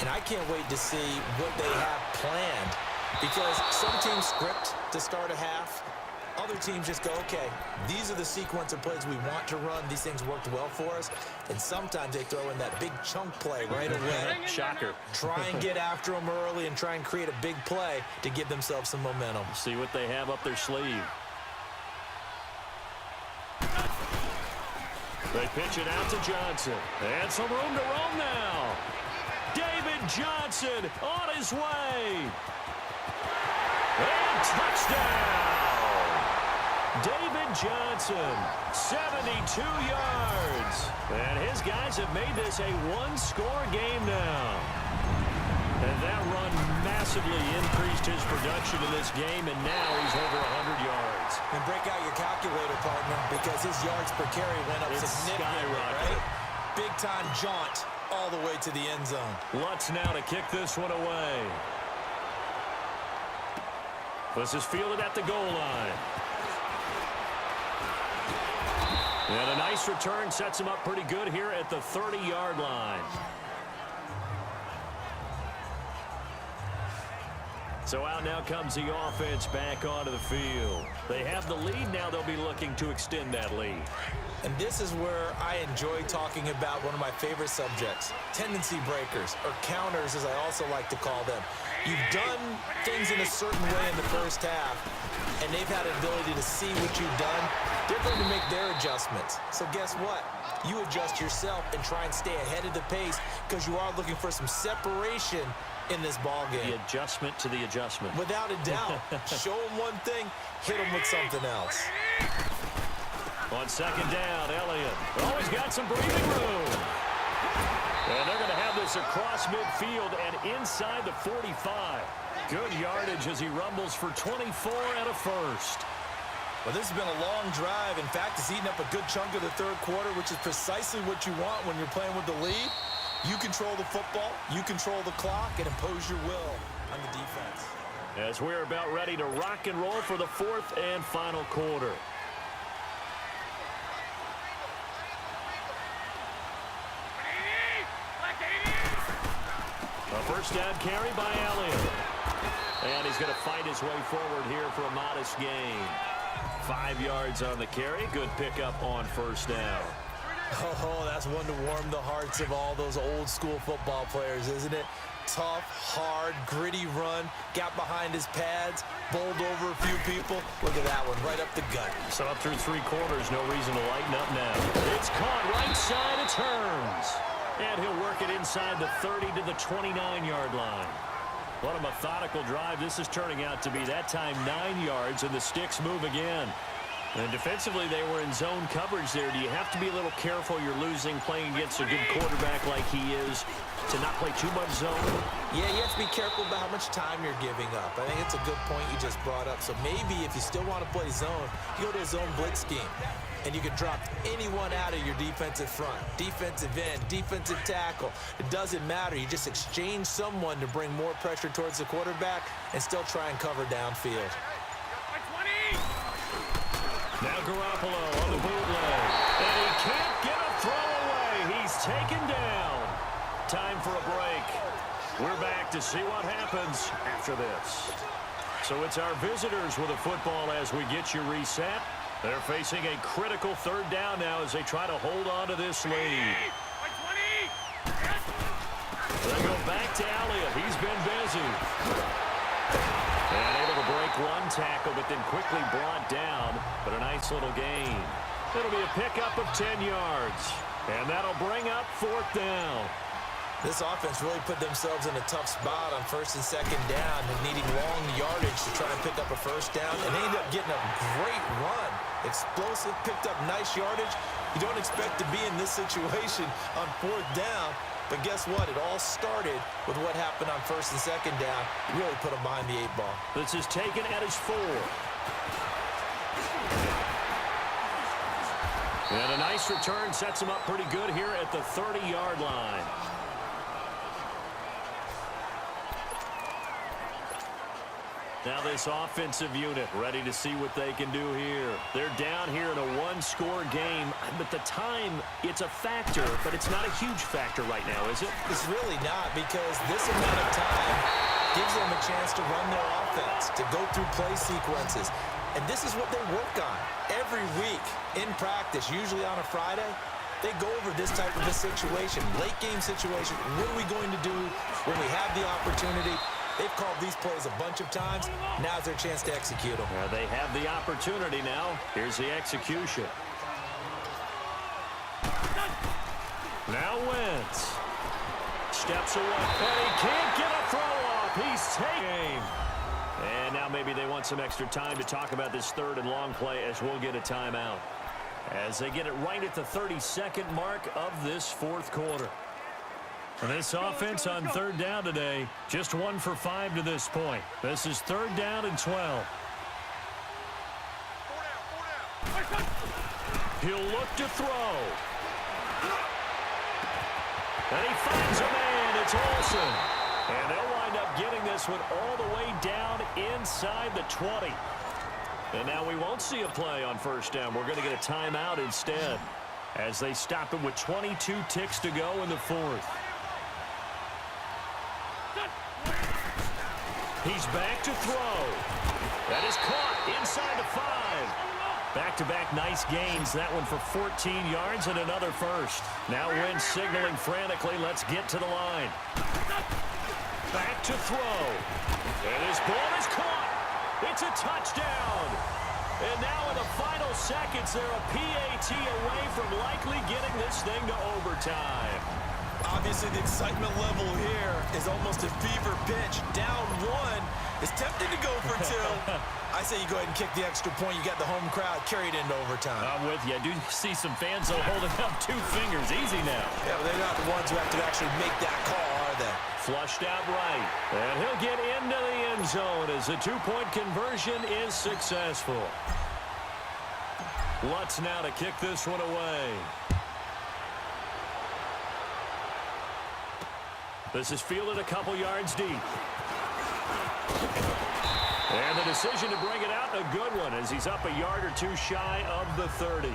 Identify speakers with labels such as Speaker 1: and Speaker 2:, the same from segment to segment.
Speaker 1: And I can't wait to see what they have planned, because some teams script to start a half. Other teams just go, okay, these are the sequence of plays we want to run. These things worked well for us. And sometimes they throw in that big chunk play right away.
Speaker 2: Shocker.
Speaker 1: Try and get after them early and try and create a big play to give themselves some momentum.
Speaker 2: See what they have up their sleeve. They pitch it out to Johnson. And some room to roam now. David Johnson on his way. And touchdown. David Johnson, 72 yards. And his guys have made this a one-score game now. And that run massively increased his production in this game, and now he's over 100 yards.
Speaker 1: And break out your calculator, partner, because his yards per carry went up significantly, right? Big-time jaunt all the way to the end zone.
Speaker 2: Lutz now to kick this one away. This is fielded at the goal line. And a nice return sets him up pretty good here at the 30-yard line. So out now comes the offense back onto the field. They have the lead. Now they'll be looking to extend that lead.
Speaker 1: And this is where I enjoy talking about one of my favorite subjects, tendency breakers, or counters as I also like to call them. You've done things in a certain way in the first half, and they've had an ability to see what you've done. They're going to make their adjustments. So guess what? You adjust yourself and try and stay ahead of the pace, because you are looking for some separation in this ball game.
Speaker 2: The adjustment to the adjustment.
Speaker 1: Without a doubt. Show them one thing, hit them with something else.
Speaker 2: On second down, Elliott. Oh, he's got some breathing room. And they're going to have this across midfield and inside the 45. Good yardage as he rumbles for 24 and a first.
Speaker 1: Well, this has been a long drive. In fact, it's eaten up a good chunk of the third quarter, which is precisely what you want when you're playing with the lead. You control the football, you control the clock, and impose your will on the defense.
Speaker 2: As we're about ready to rock and roll for the fourth and final quarter. A first down carry by Elliott. And he's going to fight his way forward here for a modest gain. 5 yards on the carry. Good pickup on first down.
Speaker 1: Oh, that's one to warm the hearts of all those old school football players, isn't it? Tough, hard, gritty run. Got behind his pads, bowled over a few people. Look at that one, right up the gut.
Speaker 2: So up through 3 quarters, no reason to lighten up now. It's caught right side, it turns. And he'll work it inside the 30 to the 29-yard line. What a methodical drive this is turning out to be. That time 9 yards, and the sticks move again. And defensively, they were in zone coverage there. Do you have to be a little careful? You're losing playing against a good quarterback like he is to not play too much zone?
Speaker 1: Yeah, you have to be careful about how much time you're giving up. I think it's a good point you just brought up. So maybe if you still want to play zone, you go to a zone blitz scheme. And you can drop anyone out of your defensive front, defensive end, defensive tackle. It doesn't matter. You just exchange someone to bring more pressure towards the quarterback and still try and cover downfield.
Speaker 2: Now Garoppolo on the bootleg. And he can't get a throw away. He's taken down. Time for a break. We're back to see what happens after this. So it's our visitors with a football as we get you reset. They're facing a critical third down now as they try to hold on to this lead. They go back to Elliott. He's been busy. And able to break one tackle, but then quickly brought down. But a nice little gain. It'll be a pickup of 10 yards. And that'll bring up fourth down.
Speaker 1: This offense really put themselves in a tough spot on first and second down and needing long yardage to try and pick up a first down. And they ended up getting a great run. Explosive, picked up nice yardage. You don't expect to be in this situation on fourth down. But guess what? It all started with what happened on first and second down. Really put them behind the 8 ball.
Speaker 2: This is taken at his 4. And a nice return sets him up pretty good here at the 30-yard line. Now this offensive unit ready to see what they can do here. They're down here in a one-score game, but the time, it's a factor, but it's not a huge factor right now, is it?
Speaker 1: It's really not, because this amount of time gives them a chance to run their offense, to go through play sequences. And this is what they work on every week in practice, usually on a Friday. They go over this type of a situation, late-game situation. What are we going to do when we have the opportunity? They've called these plays a bunch of times. Now's their chance to execute them.
Speaker 2: They have the opportunity now. Here's the execution. Now Wentz. Steps away. And he can't get a throw off. He's taking. And now maybe they want some extra time to talk about this third and long play as we'll get a timeout. As they get it right at the 32nd mark of this fourth quarter. And this offense on third down today, just 1 for 5 to this point. This is 3rd down and 12. He'll look to throw. And he finds a man. It's Olsen. And they'll wind up getting this one all the way down inside the 20. And now we won't see a play on first down. We're going to get a timeout instead as they stop it with 22 ticks to go in the fourth. He's back to throw. That is caught inside the 5. Back-to-back nice gains. That one for 14 yards and another first. Now Wentz signaling frantically. Let's get to the line. Back to throw. And his ball is caught. It's a touchdown. And now in the final seconds, they're a PAT away from likely getting this thing to overtime.
Speaker 1: Obviously, the excitement level here is almost a fever pitch. Down 1 is tempted to go for 2. I say you go ahead and kick the extra point. You got the home crowd carried into overtime.
Speaker 2: I'm with you. I do see some fans holding up 2 fingers. Easy now.
Speaker 1: Yeah, but they're not the ones who have to actually make that call, are they?
Speaker 2: Flushed out right. And he'll get into the end zone as the 2-point conversion is successful. Lutz now to kick this one away. This is fielded a couple yards deep. And the decision to bring it out, a good one, as he's up a yard or 2 shy of the 30.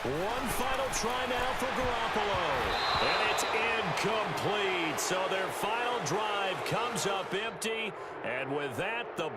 Speaker 2: One final try now for Garoppolo. And it's incomplete. So their final drive comes up empty. And with that, the